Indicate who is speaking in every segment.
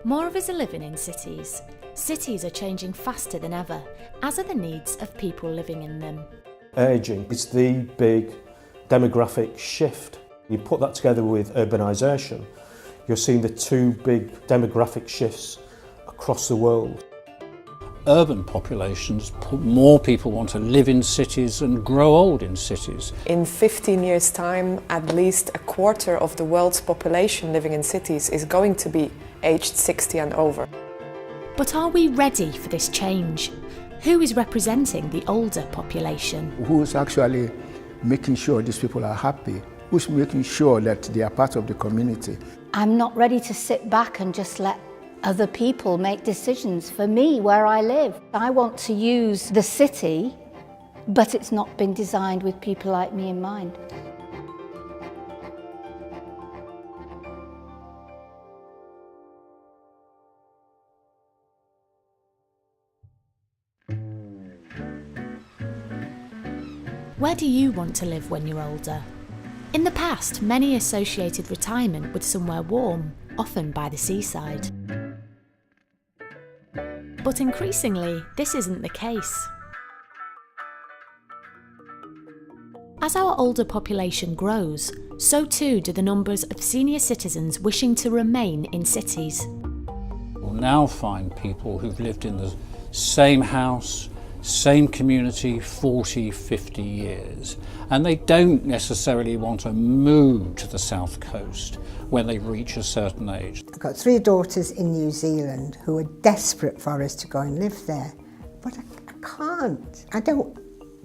Speaker 1: More of us are living in cities. Cities are changing faster than ever, as are the needs of people living in them.
Speaker 2: Ageing is the big demographic shift. You put that together with urbanisation, you're seeing the two big demographic shifts across the world.
Speaker 3: Urban populations, more people want to live in cities and grow old in cities.
Speaker 4: In 15 years' time, at least a quarter of the world's population living in cities is going to be aged 60 and over.
Speaker 1: But are we ready for this change? Who is representing the older population?
Speaker 5: Who's actually making sure these people are happy? Who's making sure that they are part of the community?
Speaker 6: I'm not ready to sit back and just let other people make decisions for me where I live. I want to use the city, but it's not been designed with people like me in mind.
Speaker 1: Where do you want to live when you're older? In the past, many associated retirement with somewhere warm, often by the seaside. But increasingly, this isn't the case. As our older population grows, so too do the numbers of senior citizens wishing to remain in cities.
Speaker 3: We'll now find people who've lived in the same house, same community 40, 50 years, and they don't necessarily want to move to the south coast when they reach a certain age.
Speaker 7: I've got 3 daughters in New Zealand who are desperate for us to go and live there, but I can't.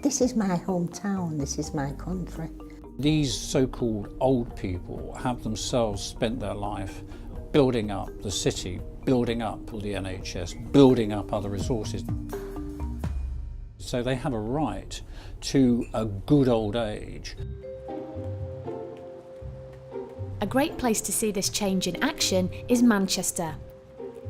Speaker 7: This is my hometown, this is my country.
Speaker 3: These so-called old people have themselves spent their life building up the city, building up the NHS, building up other resources. So they have a right to a good old age.
Speaker 1: A great place to see this change in action is Manchester.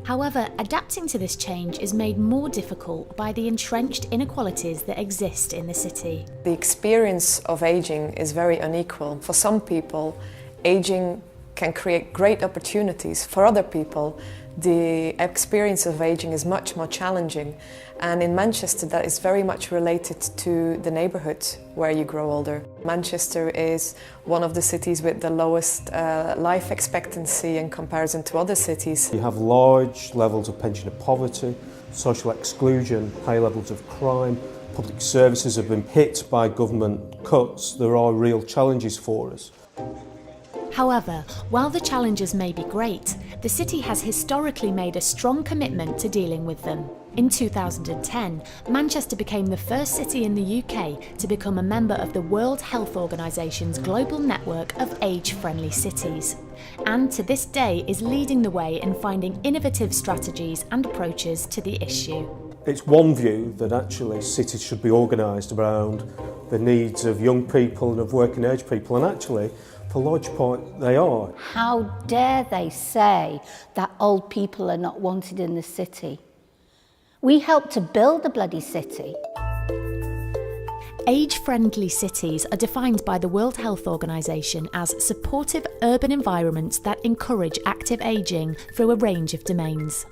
Speaker 1: However, adapting to this change is made more difficult by the entrenched inequalities that exist in the city.
Speaker 4: The experience of aging is very unequal. For some people, aging can create great opportunities. For other people, the experience of aging is much more challenging. And in Manchester, that is very much related to the neighbourhood where you grow older. Manchester is one of the cities with the lowest life expectancy in comparison to other cities.
Speaker 2: You have large levels of pensioner poverty, social exclusion, high levels of crime. Public services have been hit by government cuts. There are real challenges for us.
Speaker 1: However, while the challenges may be great, the city has historically made a strong commitment to dealing with them. In 2010, Manchester became the first city in the UK to become a member of the World Health Organisation's global network of age-friendly cities, and to this day is leading the way in finding innovative strategies and approaches to the issue.
Speaker 2: It's one view that actually cities should be organised around the needs of young people and of working age people, and actually, for a large part, they are.
Speaker 6: How dare they say that old people are not wanted in the city? We helped to build the bloody city.
Speaker 1: Age-friendly cities are defined by the World Health Organization as supportive urban environments that encourage active ageing through a range of domains.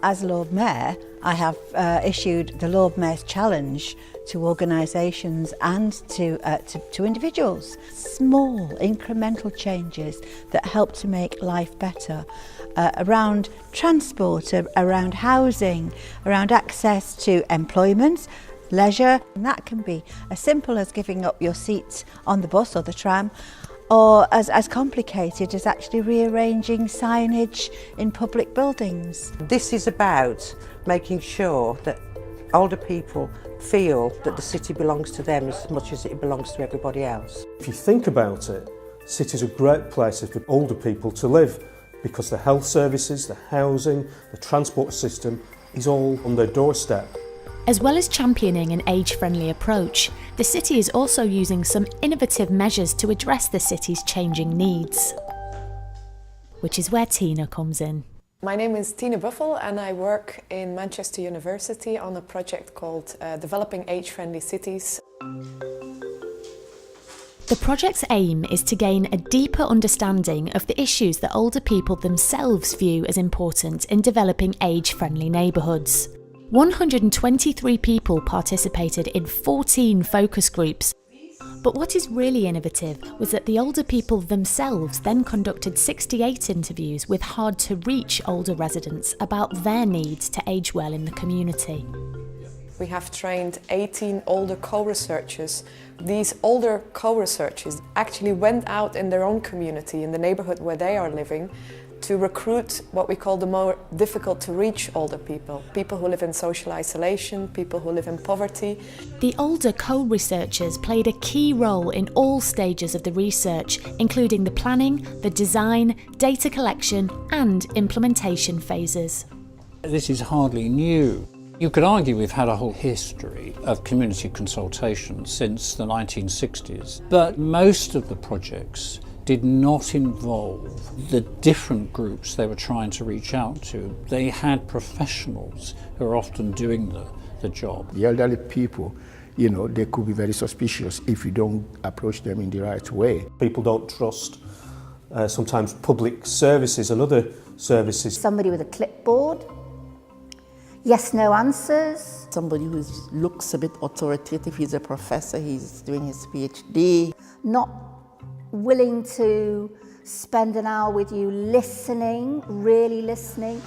Speaker 8: As Lord Mayor, I have issued the Lord Mayor's Challenge to organisations and to individuals. Small incremental changes that help to make life better around transport, around housing, around access to employment, leisure. And that can be as simple as giving up your seats on the bus or the tram, or as complicated as actually rearranging signage in public buildings.
Speaker 9: This is about making sure that older people feel that the city belongs to them as much as it belongs to everybody else.
Speaker 2: If you think about it, cities are great places for older people to live because the health services, the housing, the transport system is all on their doorstep.
Speaker 1: As well as championing an age-friendly approach, the city is also using some innovative measures to address the city's changing needs. Which is where Tina comes in.
Speaker 4: My name is Tina Buffel and I work in Manchester University on a project called Developing Age-Friendly Cities.
Speaker 1: The project's aim is to gain a deeper understanding of the issues that older people themselves view as important in developing age-friendly neighbourhoods. 123 people participated in 14 focus groups. But what is really innovative was that the older people themselves then conducted 68 interviews with hard-to-reach older residents about their needs to age well in the community.
Speaker 4: We have trained 18 older co-researchers. These older co-researchers actually went out in their own community, in the neighbourhood where they are living, to recruit what we call the more difficult to reach older people. People who live in social isolation, people who live in poverty.
Speaker 1: The older co-researchers played a key role in all stages of the research, including the planning, the design, data collection and implementation phases.
Speaker 3: This is hardly new. You could argue we've had a whole history of community consultation since the 1960s, but most of the projects did not involve the different groups they were trying to reach out to. They had professionals who are often doing the job.
Speaker 5: The elderly people, they could be very suspicious if you don't approach them in the right way.
Speaker 2: People don't trust sometimes public services and other services.
Speaker 6: Somebody with a clipboard, yes, no answers.
Speaker 10: Somebody who looks a bit authoritative, he's a professor, he's doing his PhD.
Speaker 6: Not willing to spend an hour with you listening, really listening.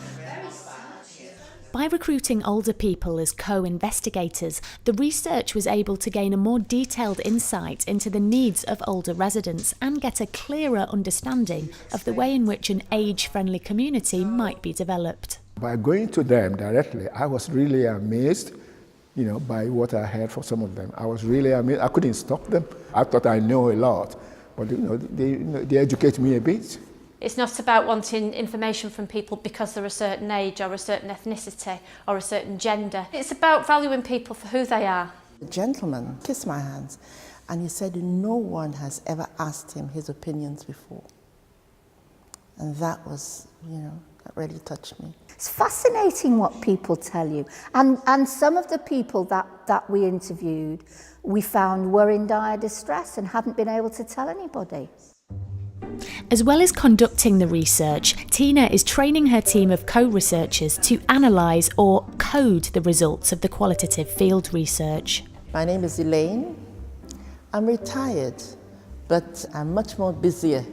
Speaker 1: By recruiting older people as co-investigators, the research was able to gain a more detailed insight into the needs of older residents and get a clearer understanding of the way in which an age-friendly community might be developed.
Speaker 5: By going to them directly, I was really amazed, by what I heard from some of them. I was really amazed. I couldn't stop them. I thought I know a lot, but they educate me a bit.
Speaker 11: It's not about wanting information from people because they're a certain age or a certain ethnicity or a certain gender. It's about valuing people for who they are.
Speaker 10: The gentleman kissed my hands and he said no one has ever asked him his opinions before. And that was, that really touched me.
Speaker 6: It's fascinating what people tell you. And some of the people that we interviewed, we found were in dire distress and hadn't been able to tell anybody.
Speaker 1: As well as conducting the research, Tina is training her team of co-researchers to analyse or code the results of the qualitative field research.
Speaker 10: My name is Elaine. I'm retired, but I'm much more busier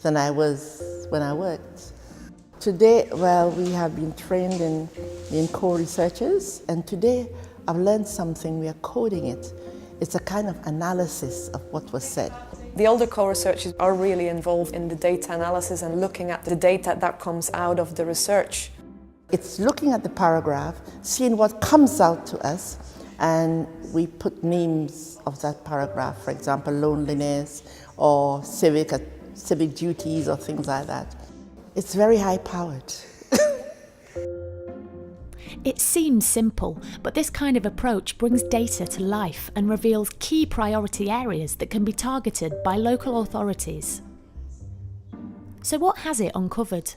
Speaker 10: than I was when I worked. Today, we have been trained in co-researchers, and today I've learned something. We are coding it. It's a kind of analysis of what was said.
Speaker 4: The older co-researchers are really involved in the data analysis and looking at the data that comes out of the research.
Speaker 10: It's looking at the paragraph, seeing what comes out to us, and we put names of that paragraph, for example, loneliness or civic duties or things like that. It's very high-powered.
Speaker 1: It seems simple, but this kind of approach brings data to life and reveals key priority areas that can be targeted by local authorities. So what has it uncovered?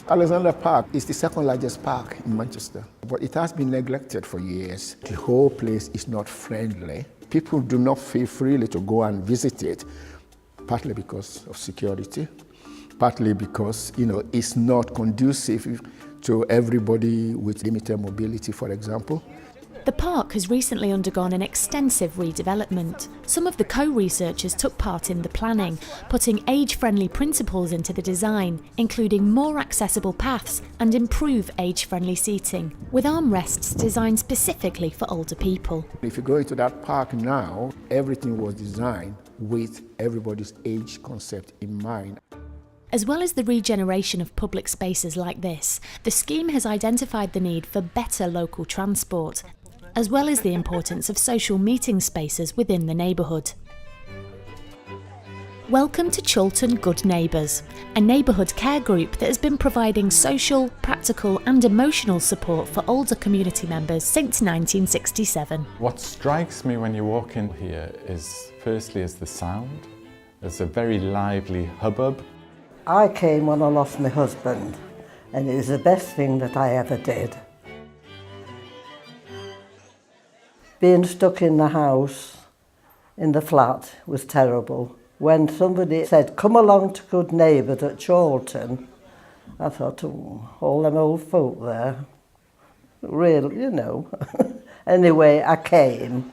Speaker 5: Alexandra Park is the second largest park in Manchester, but it has been neglected for years. The whole place is not friendly. People do not feel freely to go and visit it, partly because of security, partly because it's not conducive to everybody with limited mobility, for example.
Speaker 1: The park has recently undergone an extensive redevelopment. Some of the co-researchers took part in the planning, putting age-friendly principles into the design, including more accessible paths and improved age-friendly seating, with armrests designed specifically for older people.
Speaker 5: If you go into that park now, everything was designed with everybody's age concept in mind.
Speaker 1: As well as the regeneration of public spaces like this, the scheme has identified the need for better local transport, as well as the importance of social meeting spaces within the neighbourhood. Welcome to Chiltern Good Neighbours, a neighbourhood care group that has been providing social, practical and emotional support for older community members since 1967.
Speaker 12: What strikes me when you walk in here is, firstly, is the sound. There's a very lively hubbub.
Speaker 13: I came when I lost my husband, and it was the best thing that I ever did. Being stuck in the house, in the flat, was terrible. When somebody said, come along to Good Neighbours at Chorlton, I thought, oh, all them old folk there. Real, you know. Anyway, I came.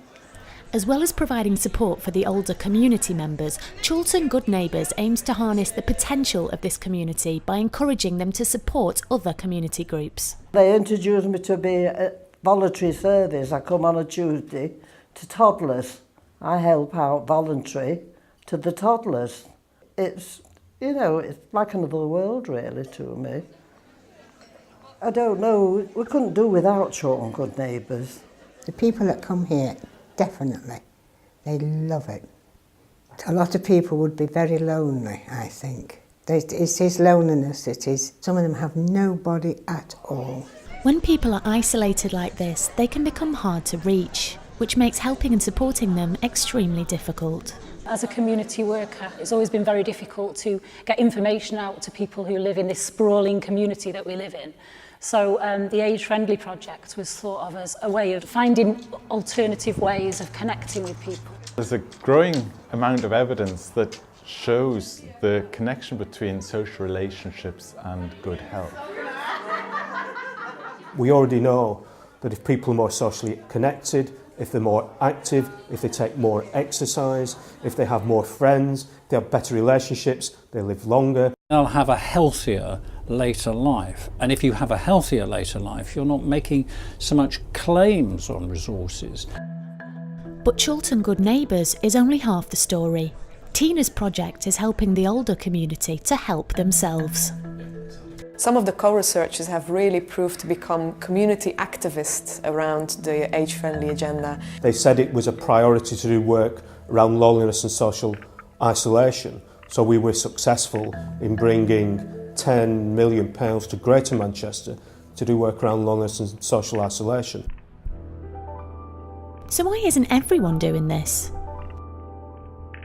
Speaker 1: As well as providing support for the older community members, Chorlton Good Neighbours aims to harness the potential of this community by encouraging them to support other community groups.
Speaker 13: They introduced me to be a voluntary service. I come on a Tuesday to toddlers. I help out voluntary to the toddlers. It's, you know, it's like another world really to me. I don't know, we couldn't do without Chorlton Good Neighbours.
Speaker 7: The people that come here, definitely, they love it. A lot of people would be very lonely, I think. It is loneliness, it is. Some of them have nobody at all.
Speaker 1: When people are isolated like this, they can become hard to reach, which makes helping and supporting them extremely difficult.
Speaker 14: As a community worker, it's always been very difficult to get information out to people who live in this sprawling community that we live in. So the Age Friendly project was thought of as a way of finding alternative ways of connecting with people.
Speaker 12: There's a growing amount of evidence that shows the connection between social relationships and good health.
Speaker 2: We already know that if people are more socially connected, if they're more active, if they take more exercise, if they have more friends, they have better relationships, they live longer.
Speaker 3: They'll have a healthier later life. And if you have a healthier later life, you're not making so much claims on resources.
Speaker 1: But Chorlton Good Neighbours is only half the story. Tina's project is helping the older community to help themselves.
Speaker 4: Some of the co-researchers have really proved to become community activists around the age-friendly agenda.
Speaker 2: They said it was a priority to do work around loneliness and social isolation, so we were successful in bringing £10 million to Greater Manchester to do work around loneliness and social isolation.
Speaker 1: So why isn't everyone doing this?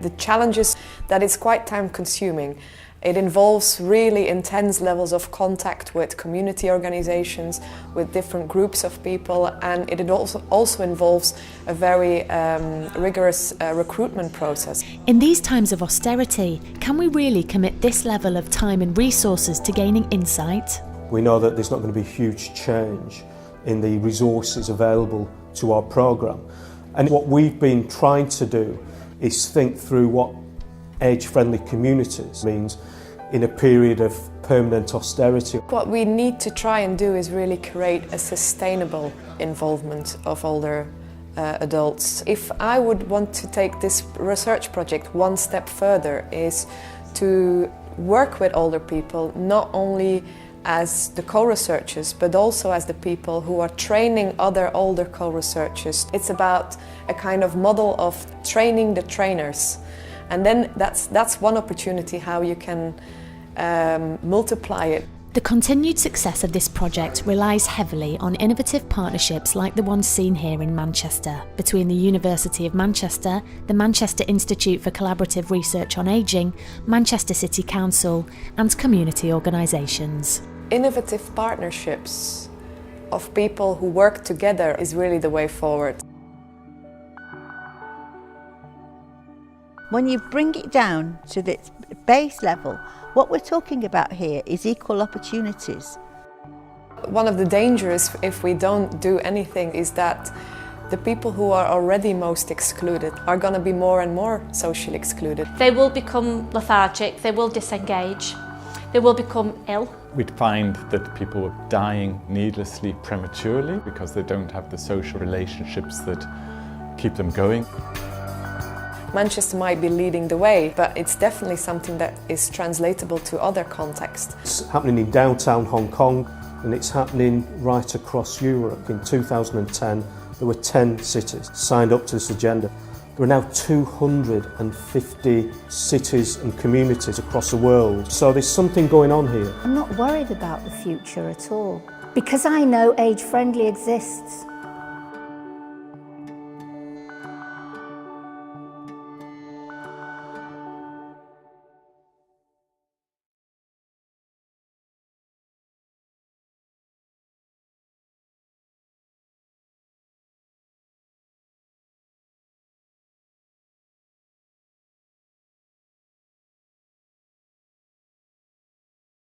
Speaker 4: The challenge is that it's quite time-consuming. It involves really intense levels of contact with community organisations, with different groups of people, and it also involves a very rigorous recruitment process.
Speaker 1: In these times of austerity, can we really commit this level of time and resources to gaining insight?
Speaker 2: We know that there's not going to be huge change in the resources available to our programme. And what we've been trying to do is think through what age-friendly communities means in a period of permanent austerity.
Speaker 4: What we need to try and do is really create a sustainable involvement of older adults. If I would want to take this research project one step further, is to work with older people, not only as the co-researchers, but also as the people who are training other older co-researchers. It's about a kind of model of training the trainers. And then that's one opportunity how you can multiply it.
Speaker 1: The continued success of this project relies heavily on innovative partnerships like the one seen here in Manchester, between the University of Manchester, the Manchester Institute for Collaborative Research on Ageing, Manchester City Council and community organisations.
Speaker 4: Innovative partnerships of people who work together is really the way forward.
Speaker 8: When you bring it down to the base level, what we're talking about here is equal opportunities.
Speaker 4: One of the dangers if we don't do anything is that the people who are already most excluded are going to be more and more socially excluded.
Speaker 11: They will become lethargic, they will disengage, they will become ill.
Speaker 12: We'd find that people were dying needlessly prematurely because they don't have the social relationships that keep them going.
Speaker 4: Manchester might be leading the way, but it's definitely something that is translatable to other contexts.
Speaker 2: It's happening in downtown Hong Kong and it's happening right across Europe. In 2010, there were 10 cities signed up to this agenda. There are now 250 cities and communities across the world. So there's something going on here.
Speaker 6: I'm not worried about the future at all, because I know Age Friendly exists.